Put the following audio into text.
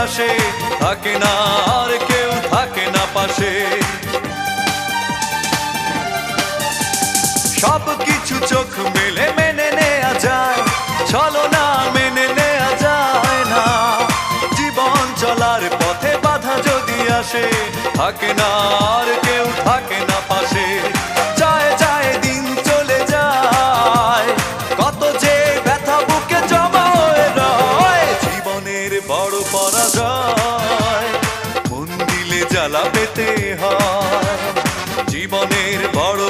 আসে, থাকে না আর কেউ, থাকে না পাশে। সব কিছু চোখ মেলে মেনে নেয়া যায়, চলো না মেনে নেয়া যায় না। জীবন চলার পথে বাধা যদি আসে, থাকে না আর কেউ, থাকে না পাশে। যায় যায় দিন চলে যায়, কত যে ব্যথা বুকে জমা হয়ে রয়। জীবনের বড় পরাজয়, মন দিলে জ্বালা পেতে হয়। জীবনের বড়